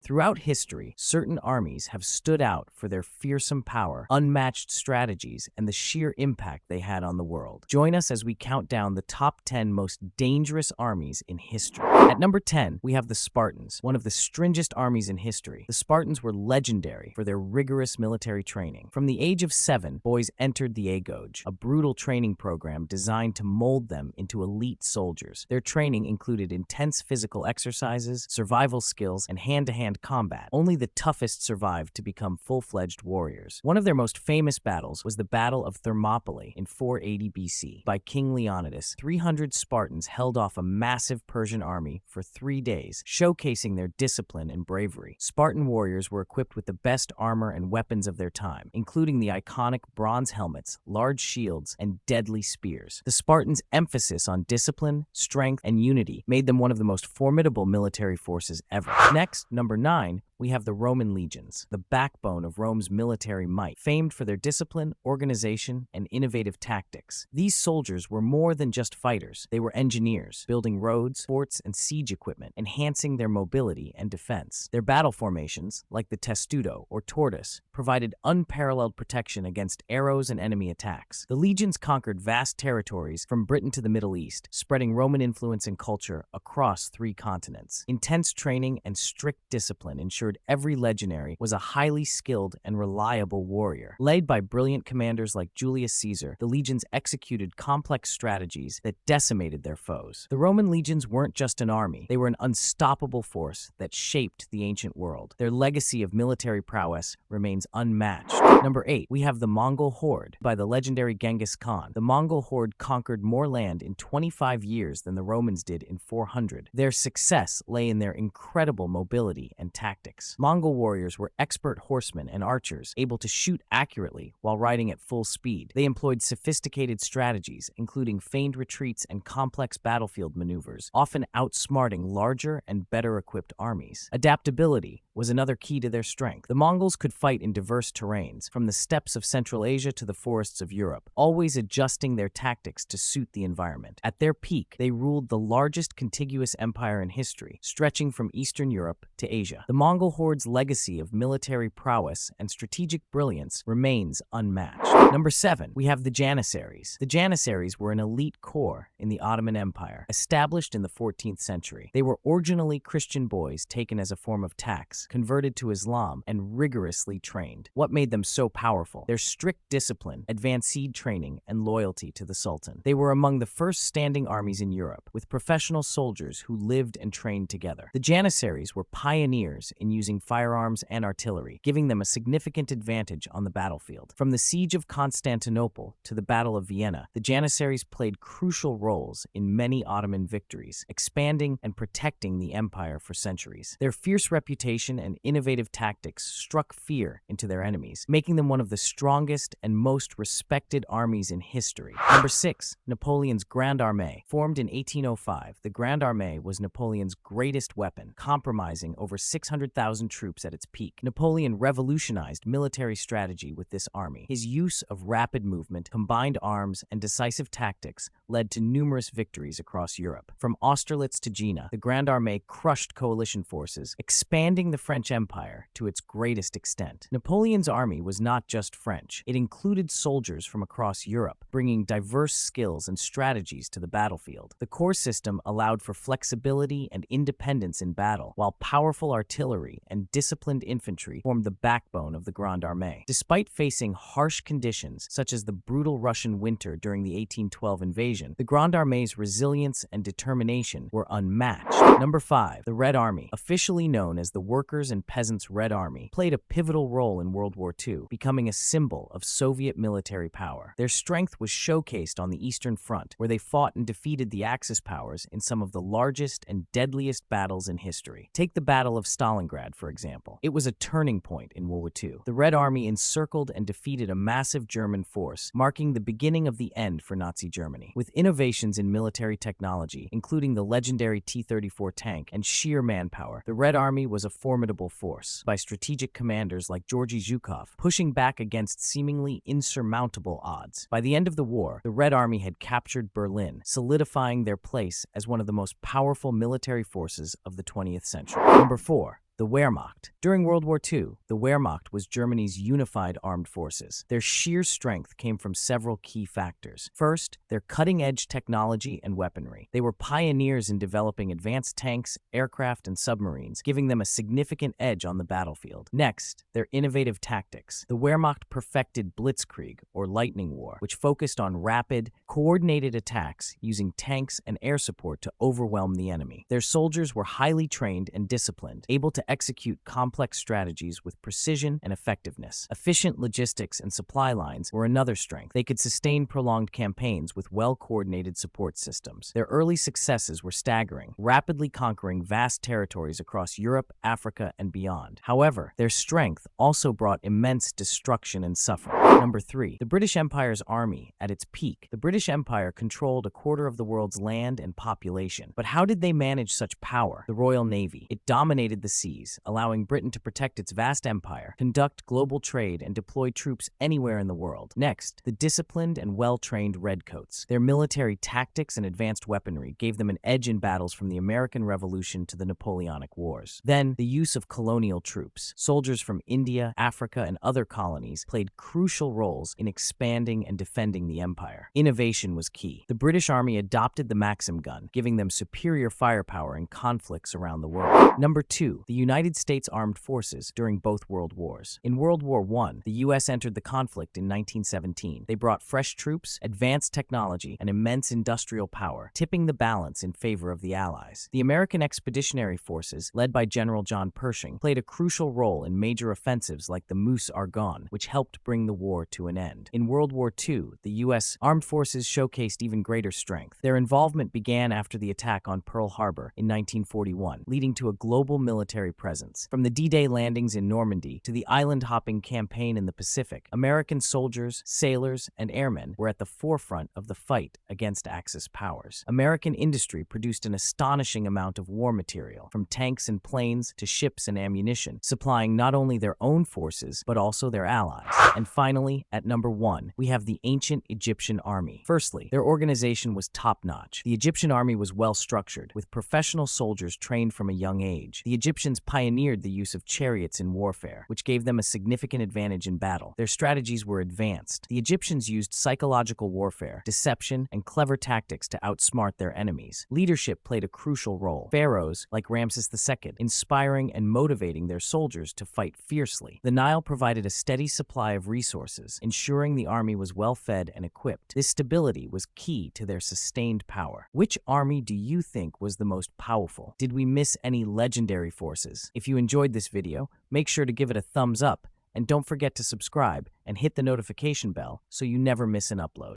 Throughout history, certain armies have stood out for their fearsome power, unmatched strategies, and the sheer impact they had on the world. Join us as we count down the top 10 most dangerous armies in history. At number 10, we have the Spartans, one of the stringent armies in history. The Spartans were legendary for their rigorous military training. From the age of 7, boys entered the agoge, a brutal training program designed to mold them into elite soldiers. Their training included intense physical exercises, survival skills, and hand-to-hand combat. Only the toughest survived to become full-fledged warriors. One of their most famous battles was the Battle of Thermopylae in 480 BC. By King Leonidas, 300 Spartans held off a massive Persian army for 3 days, showcasing their discipline and bravery. Spartan warriors were equipped with the best armor and weapons of their time, including the iconic bronze helmets, large shields, and deadly spears. The Spartans' emphasis on discipline, strength, and unity made them one of the most formidable military forces ever. Next, number 9, we have the Roman legions, the backbone of Rome's military might, famed for their discipline, organization, and innovative tactics. These soldiers were more than just fighters. They were engineers, building roads, forts, and siege equipment, enhancing their mobility and defense. Their battle formations, like the testudo or tortoise, provided unparalleled protection against arrows and enemy attacks. The legions conquered vast territories from Britain to the Middle East, spreading Roman influence and culture across 3 continents. Intense training and strict discipline ensured every legionary was a highly skilled and reliable warrior. Led by brilliant commanders like Julius Caesar, the legions executed complex strategies that decimated their foes. The Roman legions weren't just an army, they were an unstoppable force that shaped the ancient world. Their legacy of military prowess remains unmatched. Number 8, we have the Mongol Horde by the legendary Genghis Khan. The Mongol Horde conquered more land in 25 years than the Romans did in 400. Their success lay in their incredible mobility and tactics. Mongol warriors were expert horsemen and archers, able to shoot accurately while riding at full speed. They employed sophisticated strategies, including feigned retreats and complex battlefield maneuvers, often outsmarting larger and better-equipped armies. Adaptability was another key to their strength. The Mongols could fight in diverse terrains, from the steppes of Central Asia to the forests of Europe, always adjusting their tactics to suit the environment. At their peak, they ruled the largest contiguous empire in history, stretching from Eastern Europe to Asia. The Mongol Horde's legacy of military prowess and strategic brilliance remains unmatched. Number 7, we have the Janisaries. The Janisaries were an elite corps in the Ottoman Empire, established in the 14th century. They were originally Christian boys taken as a form of tax, converted to Islam, and rigorously trained. What made them so powerful? Their strict discipline, advanced siege training, and loyalty to the Sultan. They were among the first standing armies in Europe, with professional soldiers who lived and trained together. The Janisaries were pioneers in using firearms and artillery, giving them a significant advantage on the battlefield. From the siege of Constantinople to the Battle of Vienna, the Janissaries played crucial roles in many Ottoman victories, expanding and protecting the empire for centuries. Their fierce reputation and innovative tactics struck fear into their enemies, making them one of the strongest and most respected armies in history. Number 6, Napoleon's Grande Armée. Formed in 1805, the Grande Armée was Napoleon's greatest weapon, comprising over 600,000 troops at its peak. Napoleon revolutionized military strategy with this army. His use of rapid movement, combined arms, and decisive tactics led to numerous victories across Europe. From Austerlitz to Jena, the Grande Armée crushed coalition forces, expanding the French Empire to its greatest extent. Napoleon's army was not just French. It included soldiers from across Europe, bringing diverse skills and strategies to the battlefield. The corps system allowed for flexibility and independence in battle, while powerful artillery and disciplined infantry formed the backbone of the Grande Armée. Despite facing harsh conditions, such as the brutal Russian winter during the 1812 invasion, the Grande Armée's resilience and determination were unmatched. Number 5, the Red Army, officially known as the Workers' and Peasants' Red Army, played a pivotal role in World War II, becoming a symbol of Soviet military power. Their strength was showcased on the Eastern Front, where they fought and defeated the Axis powers in some of the largest and deadliest battles in history. Take the Battle of Stalingrad, for example. It was a turning point in World War II. The Red Army encircled and defeated a massive German force, marking the beginning of the end for Nazi Germany. With innovations in military technology, including the legendary T-34 tank and sheer manpower, the Red Army was a formidable force by strategic commanders like Georgy Zhukov, pushing back against seemingly insurmountable odds. By the end of the war, the Red Army had captured Berlin, solidifying their place as one of the most powerful military forces of the 20th century. Number 4, The Wehrmacht. During World War II, the Wehrmacht was Germany's unified armed forces. Their sheer strength came from several key factors. First, their cutting-edge technology and weaponry. They were pioneers in developing advanced tanks, aircraft, and submarines, giving them a significant edge on the battlefield. Next, their innovative tactics. The Wehrmacht perfected blitzkrieg, or lightning war, which focused on rapid, coordinated attacks using tanks and air support to overwhelm the enemy. Their soldiers were highly trained and disciplined, able to execute complex strategies with precision and effectiveness. Efficient logistics and supply lines were another strength. They could sustain prolonged campaigns with well-coordinated support systems. Their early successes were staggering, rapidly conquering vast territories across Europe, Africa, and beyond. However, their strength also brought immense destruction and suffering. Number 3. The British Empire's army at its peak. The British Empire controlled a quarter of the world's land and population. But how did they manage such power? The Royal Navy. It dominated the seas, allowing Britain to protect its vast empire, conduct global trade, and deploy troops anywhere in the world. Next, the disciplined and well-trained Redcoats. Their military tactics and advanced weaponry gave them an edge in battles from the American Revolution to the Napoleonic Wars. Then, the use of colonial troops. Soldiers from India, Africa, and other colonies played crucial roles in expanding and defending the empire. Innovation was key. The British Army adopted the Maxim gun, giving them superior firepower in conflicts around the world. Number 2. The United States Armed Forces during both World Wars. In World War I, the U.S. entered the conflict in 1917. They brought fresh troops, advanced technology, and immense industrial power, tipping the balance in favor of the Allies. The American Expeditionary Forces, led by General John Pershing, played a crucial role in major offensives like the Meuse-Argonne, which helped bring the war to an end. In World War II, the U.S. Armed Forces showcased even greater strength. Their involvement began after the attack on Pearl Harbor in 1941, leading to a global military presence. From the D-Day landings in Normandy to the island-hopping campaign in the Pacific, American soldiers, sailors, and airmen were at the forefront of the fight against Axis powers. American industry produced an astonishing amount of war material, from tanks and planes to ships and ammunition, supplying not only their own forces, but also their allies. And finally, at number 1, we have the ancient Egyptian army. Firstly, their organization was top-notch. The Egyptian army was well-structured, with professional soldiers trained from a young age. The Egyptians pioneered the use of chariots in warfare, which gave them a significant advantage in battle. Their strategies were advanced. The Egyptians used psychological warfare, deception, and clever tactics to outsmart their enemies. Leadership played a crucial role. Pharaohs, like Ramses II, inspiring and motivating their soldiers to fight fiercely. The Nile provided a steady supply of resources, ensuring the army was well-fed and equipped. This stability was key to their sustained power. Which army do you think was the most powerful? Did we miss any legendary forces? If you enjoyed this video, make sure to give it a thumbs up, and don't forget to subscribe and hit the notification bell so you never miss an upload.